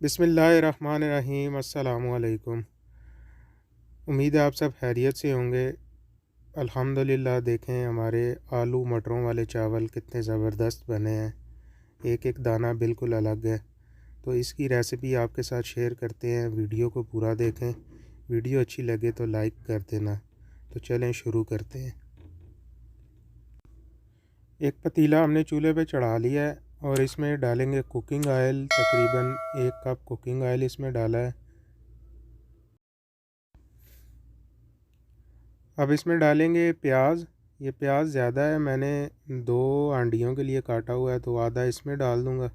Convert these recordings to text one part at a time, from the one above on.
बिस्मिल्लाहिर्रहमानिर्रहीम। अस्सलामुअलैकुम। उम्मीद है आप सब खैरियत से होंगे। अल्हम्दुलिल्लाह देखें हमारे आलू मटरों वाले चावल कितने ज़बरदस्त बने हैं। एक एक दाना बिल्कुल अलग है। तो इसकी रेसिपी आपके साथ शेयर करते हैं। वीडियो को पूरा देखें। वीडियो अच्छी लगे तो लाइक कर देना। तो चलें शुरू करते हैं। एक पतीला हमने चूल्हे पे चढ़ा लिया है और इसमें डालेंगे कुकिंग ऑयल। तकरीबन 1 कप कुकिंग ऑयल इसमें डाला है। अब इसमें डालेंगे प्याज। ये प्याज ज़्यादा है, मैंने 2 हांडियों के लिए काटा हुआ है तो आधा इसमें डाल दूँगा।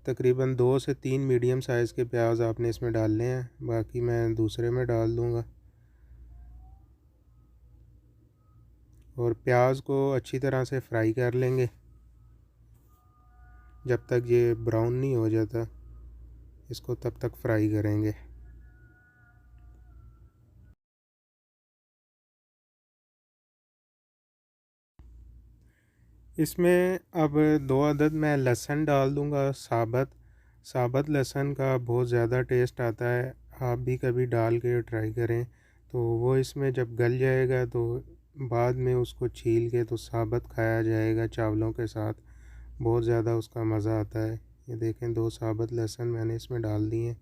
तकरीबन 2 से 3 मीडियम साइज़ के प्याज आपने इसमें डालने हैं, बाकी मैं दूसरे में डाल दूँगा। और प्याज को अच्छी तरह से फ्राई कर लेंगे जब तक ये ब्राउन नहीं हो जाता, इसको तब तक फ्राई करेंगे। इसमें अब 2 अदद मैं लहसुन डाल दूँगा साबुत। साबुत लहसुन का बहुत ज़्यादा टेस्ट आता है, आप भी कभी डाल के ट्राई करें। तो वो इसमें जब गल जाएगा तो बाद में उसको छील के तो साबुत खाया जाएगा चावलों के साथ, बहुत ज़्यादा उसका मज़ा आता है। ये देखें 2 साबुत लहसुन मैंने इसमें डाल दिए।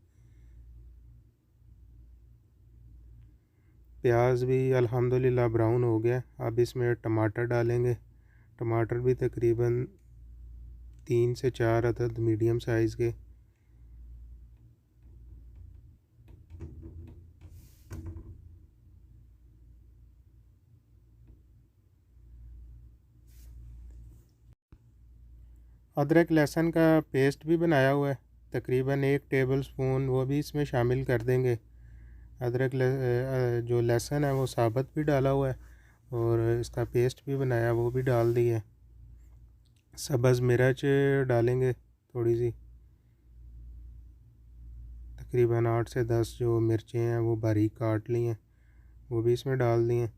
प्याज भी अल्हम्दुलिल्लाह ब्राउन हो गया। अब इसमें टमाटर डालेंगे। टमाटर भी तकरीबन 3 से 4 अदद मीडियम साइज़ के। अदरक लहसुन का पेस्ट भी बनाया हुआ है, तकरीबन 1 टेबल स्पून, वो भी इसमें शामिल कर देंगे। जो लहसुन है वो साबुत भी डाला हुआ है और इसका पेस्ट भी बनाया वो भी डाल दी है। सब्ज़ मिर्च डालेंगे थोड़ी सी, तकरीबन 8 से 10 जो मिर्चें हैं वो बारीक काट ली हैं, वो भी इसमें डाल दी हैं।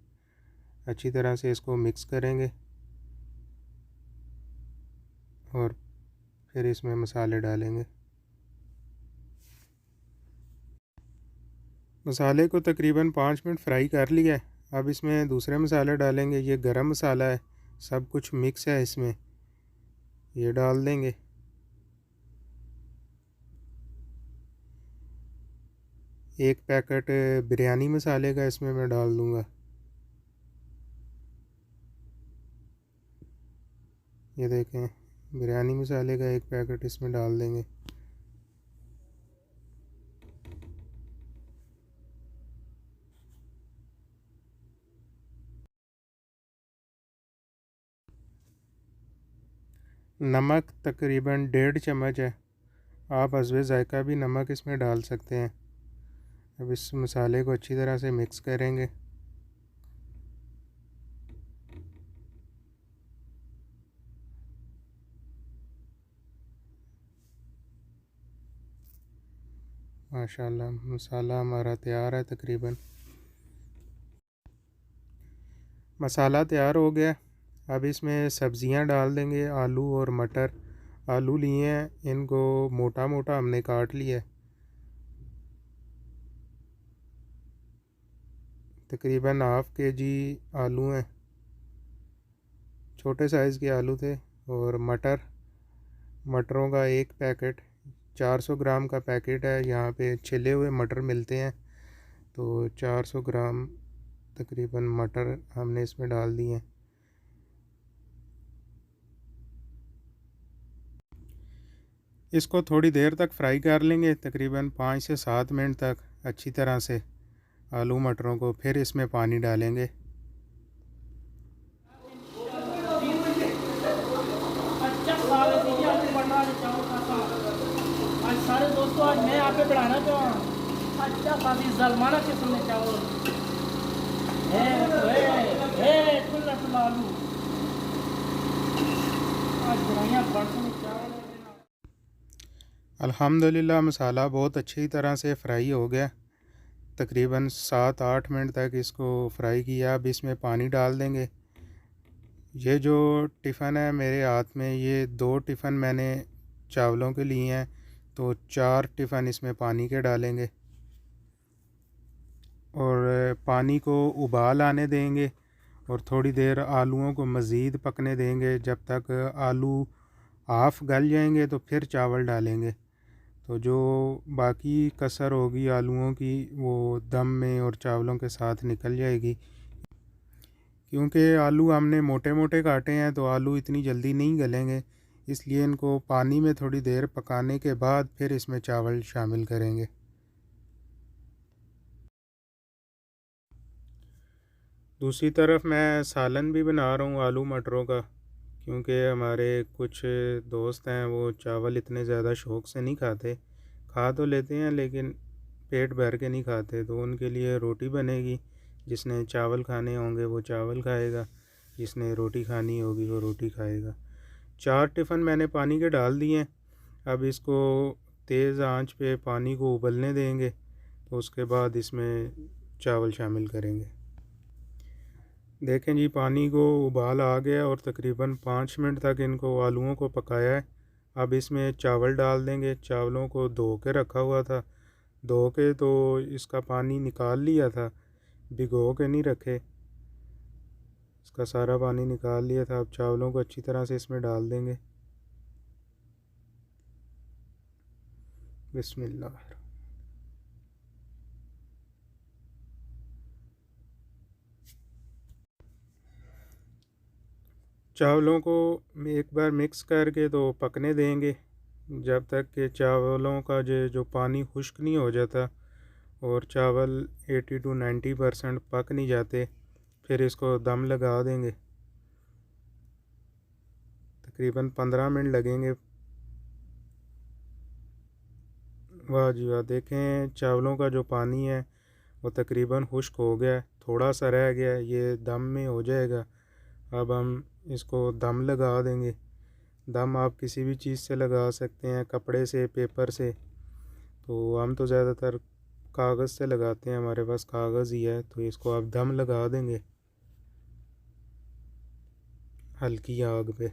अच्छी तरह से इसको मिक्स करेंगे और फिर इसमें मसाले डालेंगे। मसाले को तकरीबन 5 मिनट फ्राई कर लिया है। अब इसमें दूसरे मसाले डालेंगे। ये गरम मसाला है, सब कुछ मिक्स है इसमें, ये डाल देंगे। एक पैकेट बिरयानी मसाले का इसमें मैं डाल दूँगा। ये देखें बिरयानी मसाले का 1 पैकेट इसमें डाल देंगे। नमक तकरीबन 1.5 चम्मच है, आप हस्बे ज़ायका भी नमक इसमें डाल सकते हैं। अब इस मसाले को अच्छी तरह से मिक्स करेंगे। माशाल्लाह मसाला हमारा तैयार है। तकरीबन मसाला तैयार हो गया। अब इसमें सब्ज़ियां डाल देंगे, आलू और मटर। आलू लिए हैं, इनको मोटा मोटा हमने काट लिया है। तकरीबन ½ kg आलू हैं, छोटे साइज़ के आलू थे। और मटरों का 1 पैकेट, 400 ग्राम का पैकेट है। यहाँ पे छिले हुए मटर मिलते हैं, तो 400 ग्राम तकरीबन मटर हमने इसमें डाल दिए। इसको थोड़ी देर तक फ्राई कर लेंगे, तकरीबन 5 से 7 मिनट तक अच्छी तरह से आलू मटरों को। फिर इसमें पानी डालेंगे। आज सारे दोस्तों, आज मैं यहाँ पे बढ़ाना चाहूँ अच्छा खासी जलमाना किस्म में चावल है खुला खुला आलू आज बढ़ाइया बरसों में चावल। अल्हम्दुलिल्लाह मसाला बहुत अच्छी तरह से फ्राई हो गया। तकरीबन 7-8 मिनट तक इसको फ्राई किया। अब इसमें पानी डाल देंगे। ये जो टिफ़न है मेरे हाथ में, ये 2 टिफ़न मैंने चावलों के लिए हैं, तो 4 टिफ़न इसमें पानी के डालेंगे और पानी को उबाल आने देंगे और थोड़ी देर आलूओं को मज़ीद पकने देंगे। जब तक आलू हाफ़ गल जाएंगे तो फिर चावल डालेंगे। तो जो बाकी कसर होगी आलूओं की वो दम में और चावलों के साथ निकल जाएगी। क्योंकि आलू हमने मोटे मोटे काटे हैं तो आलू इतनी जल्दी नहीं गलेंगे, इसलिए इनको पानी में थोड़ी देर पकाने के बाद फिर इसमें चावल शामिल करेंगे। दूसरी तरफ मैं सालन भी बना रहा हूँ आलू मटरों का, क्योंकि हमारे कुछ दोस्त हैं वो चावल इतने ज़्यादा शौक़ से नहीं खाते, खा तो लेते हैं लेकिन पेट भर के नहीं खाते। तो उनके लिए रोटी बनेगी, जिसने चावल खाने होंगे वो चावल खाएगा, जिसने रोटी खानी होगी वो रोटी खाएगा। 4 टिफ़न मैंने पानी के डाल दिए हैं। अब इसको तेज़ आंच पे पानी को उबलने देंगे, तो उसके बाद इसमें चावल शामिल करेंगे। देखें जी, पानी को उबाल आ गया और तकरीबन 5 मिनट तक इनको आलूओं को पकाया है। अब इसमें चावल डाल देंगे। चावलों को धो के रखा हुआ था, धो के तो इसका पानी निकाल लिया था, भिगो के नहीं रखे, इसका सारा पानी निकाल लिया था। अब चावलों को अच्छी तरह से इसमें डाल देंगे। बिस्मिल्लाह। चावलों को एक बार मिक्स करके तो पकने देंगे, जब तक कि चावलों का जो पानी खुश्क नहीं हो जाता और चावल 80 to 90% पक नहीं जाते। फिर इसको दम लगा देंगे। तकरीबन 15 मिनट लगेंगे। वाह जी वाह, देखें चावलों का जो पानी है वो तकरीबन खुश्क हो गया है, थोड़ा सा रह गया है, ये दम में हो जाएगा। अब हम इसको दम लगा देंगे। दम आप किसी भी चीज़ से लगा सकते हैं, कपड़े से, पेपर से। तो हम तो ज़्यादातर कागज़ से लगाते हैं, हमारे पास कागज़ ही है। तो इसको आप दम लगा देंगे हल्की आग पे।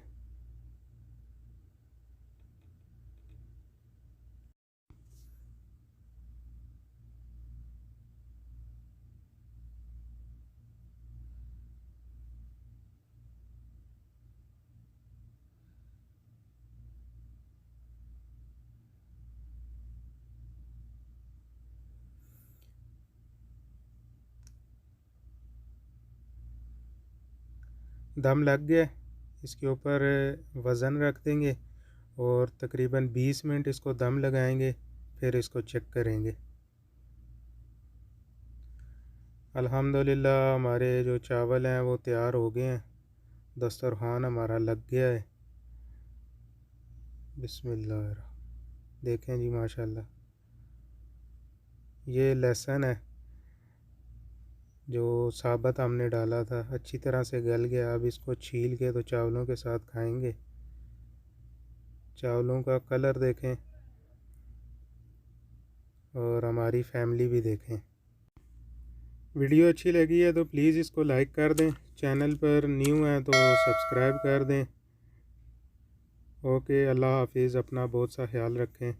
दम लग गया, इसके ऊपर वज़न रख देंगे और तकरीबन 20 मिनट इसको दम लगाएंगे, फिर इसको चेक करेंगे। अल्हम्दुलिल्लाह हमारे जो चावल हैं वो तैयार हो गए हैं, दस्तरखान हमारा लग गया है। बिस्मिल्लाह। देखें जी माशाल्लाह, ये लहसुन है जो साबुत हमने डाला था, अच्छी तरह से गल गया। अब इसको छील के तो चावलों के साथ खाएंगे। चावलों का कलर देखें और हमारी फैमिली भी देखें। वीडियो अच्छी लगी है तो प्लीज़ इसको लाइक कर दें, चैनल पर न्यू हैं तो सब्सक्राइब कर दें। ओके, अल्लाह हाफिज़, अपना बहुत सा ख्याल रखें।